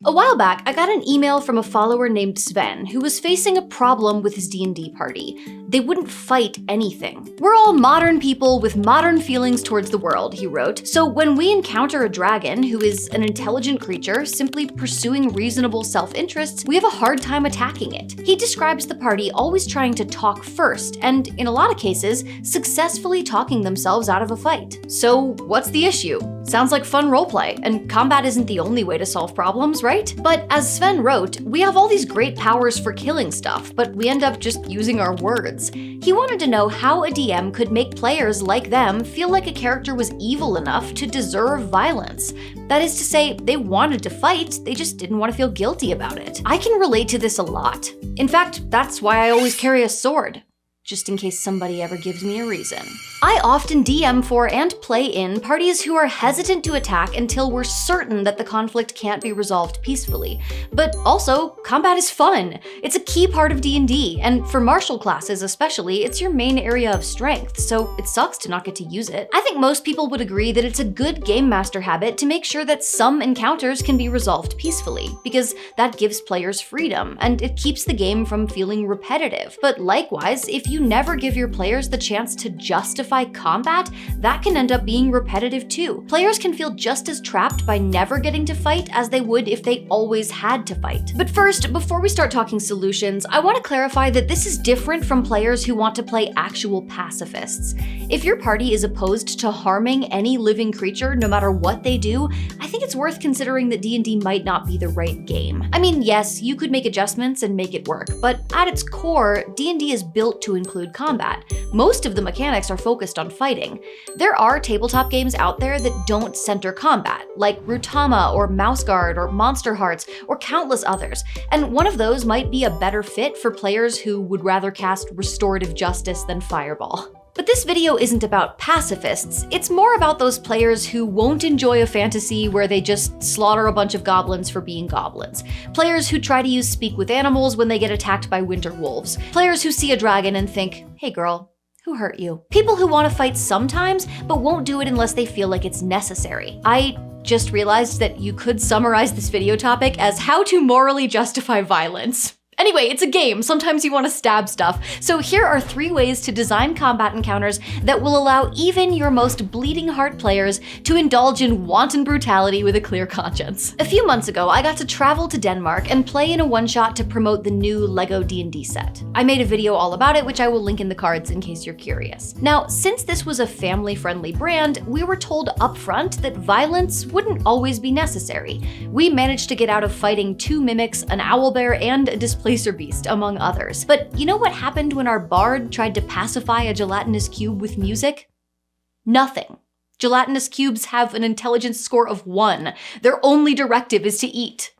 A while back, I got an email from a follower named Sven who was facing a problem with his D&D party. They wouldn't fight anything. "We're all modern people with modern feelings towards the world," he wrote. "So when we encounter a dragon, who is an intelligent creature simply pursuing reasonable self-interests, we have a hard time attacking it." He describes the party always trying to talk first, and in a lot of cases, successfully talking themselves out of a fight. So what's the issue? Sounds like fun roleplay, and combat isn't the only way to solve problems, right? But as Sven wrote, we have all these great powers for killing stuff, but we end up just using our words. He wanted to know how a DM could make players like them feel like a character was evil enough to deserve violence. That is to say, they wanted to fight, they just didn't want to feel guilty about it. I can relate to this a lot. In fact, that's why I always carry a sword, just in case somebody ever gives me a reason. I often DM for and play in parties who are hesitant to attack until we're certain that the conflict can't be resolved peacefully. But also, combat is fun. It's a key part of D&D, and for martial classes especially, it's your main area of strength, so it sucks to not get to use it. I think most people would agree that it's a good game master habit to make sure that some encounters can be resolved peacefully, because that gives players freedom, and it keeps the game from feeling repetitive. But likewise, if you never give your players the chance to justify combat, that can end up being repetitive too. Players can feel just as trapped by never getting to fight as they would if they always had to fight. But first, before we start talking solutions, I want to clarify that this is different from players who want to play actual pacifists. If your party is opposed to harming any living creature no matter what they do, I think it's worth considering that D&D might not be the right game. I mean, yes, you could make adjustments and make it work, but at its core, D&D is built to include combat. Most of the mechanics are focused on fighting. There are tabletop games out there that don't center combat, like Rutama or Mouse Guard or Monster Hearts or countless others, and one of those might be a better fit for players who would rather cast restorative justice than fireball. But this video isn't about pacifists, it's more about those players who won't enjoy a fantasy where they just slaughter a bunch of goblins for being goblins. Players who try to use speak with animals when they get attacked by winter wolves. Players who see a dragon and think, "Hey girl, who hurt you?" People who want to fight sometimes, but won't do it unless they feel like it's necessary. I just realized that you could summarize this video topic as how to morally justify violence. Anyway, it's a game. Sometimes you want to stab stuff. So here are 3 ways to design combat encounters that will allow even your most bleeding heart players to indulge in wanton brutality with a clear conscience. A few months ago, I got to travel to Denmark and play in a one-shot to promote the new LEGO D&D set. I made a video all about it, which I will link in the cards in case you're curious. Now, since this was a family-friendly brand, we were told upfront that violence wouldn't always be necessary. We managed to get out of fighting 2 mimics, an owlbear, and a displacer beast, among others. But you know what happened when our bard tried to pacify a gelatinous cube with music? Nothing. Gelatinous cubes have an intelligence score of 1. Their only directive is to eat.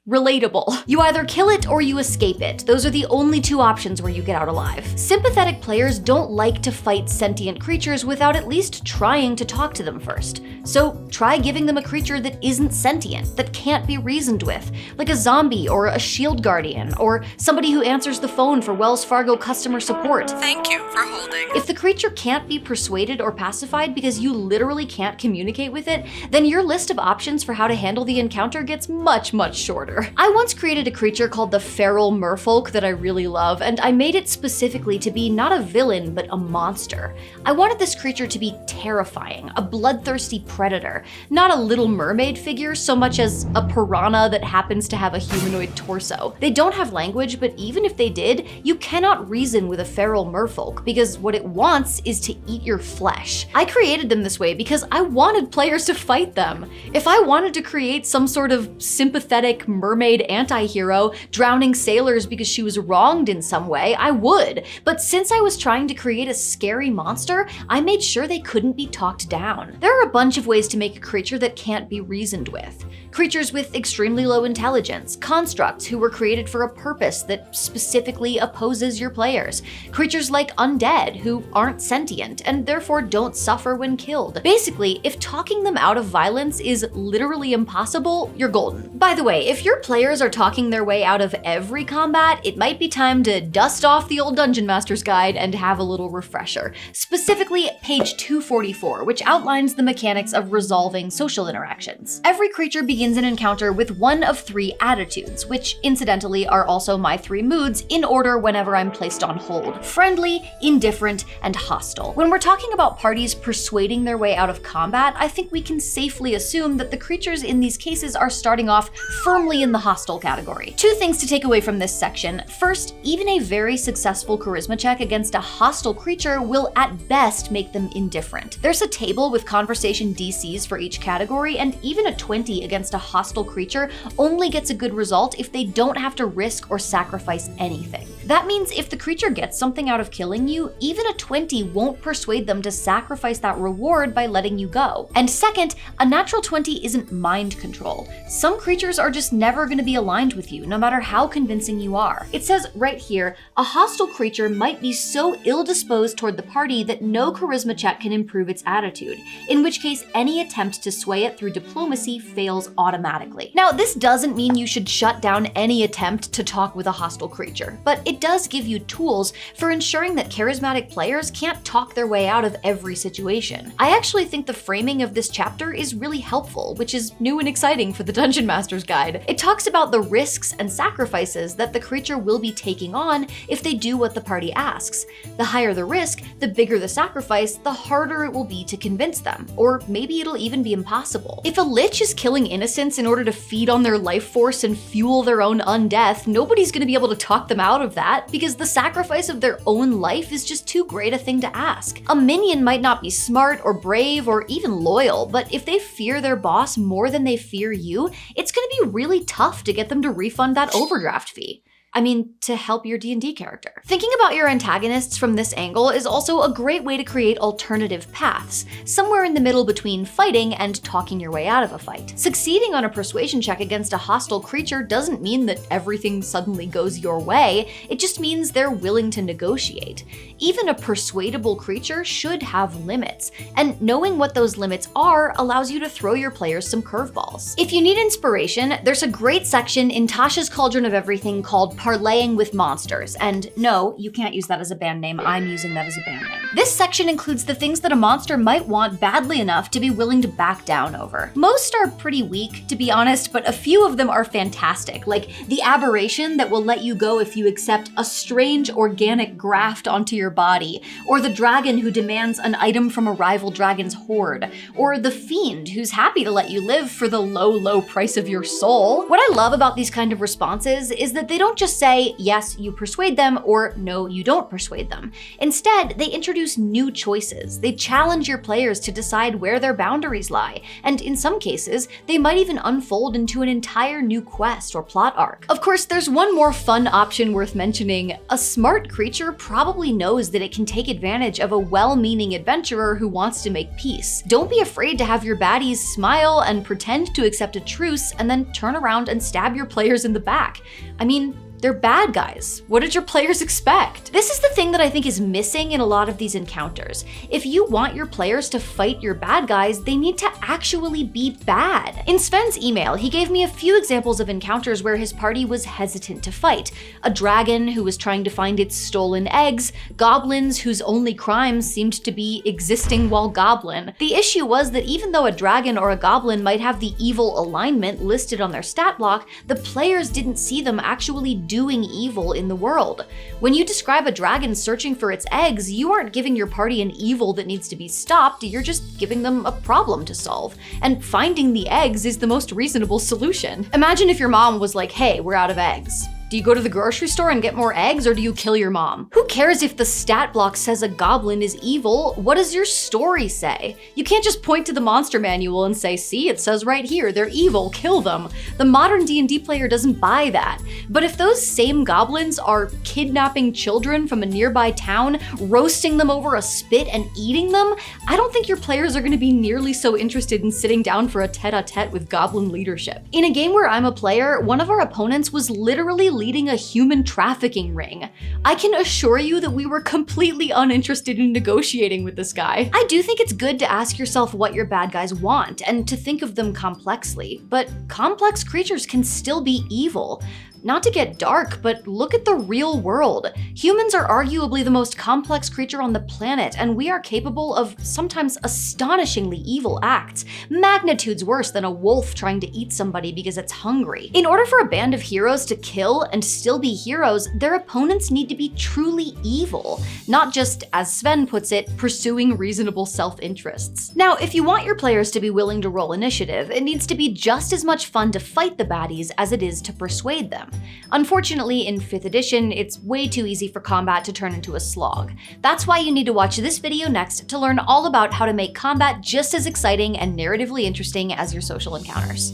Relatable. You either kill it or you escape it. Those are the only 2 options where you get out alive. Sympathetic players don't like to fight sentient creatures without at least trying to talk to them first. So try giving them a creature that isn't sentient, that can't be reasoned with, like a zombie or a shield guardian, or somebody who answers the phone for Wells Fargo customer support. Thank you for holding. If the creature can't be persuaded or pacified because you literally can't communicate with it, then your list of options for how to handle the encounter gets much, much shorter. I once created a creature called the Feral Merfolk that I really love, and I made it specifically to be not a villain, but a monster. I wanted this creature to be terrifying, a bloodthirsty predator, not a Little Mermaid figure so much as a piranha that happens to have a humanoid torso. They don't have language, but even if they did, you cannot reason with a feral merfolk because what it wants is to eat your flesh. I created them this way because I wanted players to fight them. If I wanted to create some sort of sympathetic mermaid anti-hero drowning sailors because she was wronged in some way, I would. But since I was trying to create a scary monster, I made sure they couldn't be talked down. There are a bunch of ways to make a creature that can't be reasoned with. Creatures with extremely low intelligence, constructs who were created for a purpose that specifically opposes your players, creatures like undead who aren't sentient and therefore don't suffer when killed. Basically, if talking them out of violence is literally impossible, you're golden. By the way, if your players are talking their way out of every combat, it might be time to dust off the old Dungeon Master's Guide and have a little refresher. Specifically, page 244, which outlines the mechanics of resolving social interactions. Every creature begins begins an encounter with one of 3 attitudes, which incidentally are also my 3 moods in order whenever I'm placed on hold: friendly, indifferent, and hostile. When we're talking about parties persuading their way out of combat, I think we can safely assume that the creatures in these cases are starting off firmly in the hostile category. 2 things to take away from this section. First, even a very successful charisma check against a hostile creature will at best make them indifferent. There's a table with conversation DCs for each category, and even a 20 against a hostile creature only gets a good result if they don't have to risk or sacrifice anything. That means if the creature gets something out of killing you, even a 20 won't persuade them to sacrifice that reward by letting you go. And second, a natural 20 isn't mind control. Some creatures are just never going to be aligned with you, no matter how convincing you are. It says right here, a hostile creature might be so ill-disposed toward the party that no charisma check can improve its attitude, in which case any attempt to sway it through diplomacy fails automatically. Now, this doesn't mean you should shut down any attempt to talk with a hostile creature, but it does give you tools for ensuring that charismatic players can't talk their way out of every situation. I actually think the framing of this chapter is really helpful, which is new and exciting for the Dungeon Master's Guide. It talks about the risks and sacrifices that the creature will be taking on if they do what the party asks. The higher the risk, the bigger the sacrifice, the harder it will be to convince them, or maybe it'll even be impossible. If a lich is killing innocents in order to feed on their life force and fuel their own undeath, nobody's gonna be able to talk them out of that because the sacrifice of their own life is just too great a thing to ask. A minion might not be smart or brave or even loyal, but if they fear their boss more than they fear you, it's gonna be really tough to get them to refund that overdraft fee. I mean, to help your D&D character. Thinking about your antagonists from this angle is also a great way to create alternative paths, somewhere in the middle between fighting and talking your way out of a fight. Succeeding on a persuasion check against a hostile creature doesn't mean that everything suddenly goes your way, it just means they're willing to negotiate. Even a persuadable creature should have limits, and knowing what those limits are allows you to throw your players some curveballs. If you need inspiration, there's a great section in Tasha's Cauldron of Everything called Parlaying with Monsters, and no, you can't use that as a band name, I'm using that as a band name. This section includes the things that a monster might want badly enough to be willing to back down over. Most are pretty weak, to be honest, but a few of them are fantastic, like the aberration that will let you go if you accept a strange organic graft onto your body, or the dragon who demands an item from a rival dragon's horde, or the fiend who's happy to let you live for the low, low price of your soul. What I love about these kind of responses is that they don't just say, yes, you persuade them, or no, you don't persuade them. Instead, they introduce new choices. They challenge your players to decide where their boundaries lie, and in some cases, they might even unfold into an entire new quest or plot arc. Of course, there's one more fun option worth mentioning. A smart creature probably knows that it can take advantage of a well-meaning adventurer who wants to make peace. Don't be afraid to have your baddies smile and pretend to accept a truce and then turn around and stab your players in the back. I mean, they're bad guys. What did your players expect? This is the thing that I think is missing in a lot of these encounters. If you want your players to fight your bad guys, they need to actually be bad. In Sven's email, he gave me a few examples of encounters where his party was hesitant to fight. A dragon who was trying to find its stolen eggs, goblins whose only crime seemed to be existing while goblin. The issue was that even though a dragon or a goblin might have the evil alignment listed on their stat block, the players didn't see them actually doing evil in the world. When you describe a dragon searching for its eggs, you aren't giving your party an evil that needs to be stopped, you're just giving them a problem to solve. And finding the eggs is the most reasonable solution. Imagine if your mom was like, hey, we're out of eggs. Do you go to the grocery store and get more eggs, or do you kill your mom? Who cares if the stat block says a goblin is evil? What does your story say? You can't just point to the monster manual and say, see, it says right here, they're evil, kill them. The modern D&D player doesn't buy that. But if those same goblins are kidnapping children from a nearby town, roasting them over a spit and eating them, I don't think your players are gonna be nearly so interested in sitting down for a tete-a-tete with goblin leadership. In a game where I'm a player, one of our opponents was literally leading a human trafficking ring. I can assure you that we were completely uninterested in negotiating with this guy. I do think it's good to ask yourself what your bad guys want and to think of them complexly, but complex creatures can still be evil. Not to get dark, but look at the real world. Humans are arguably the most complex creature on the planet, and we are capable of sometimes astonishingly evil acts, magnitudes worse than a wolf trying to eat somebody because it's hungry. In order for a band of heroes to kill and still be heroes, their opponents need to be truly evil, not just, as Sven puts it, pursuing reasonable self-interests. Now, if you want your players to be willing to roll initiative, it needs to be just as much fun to fight the baddies as it is to persuade them. Unfortunately, in 5th edition, it's way too easy for combat to turn into a slog. That's why you need to watch this video next to learn all about how to make combat just as exciting and narratively interesting as your social encounters.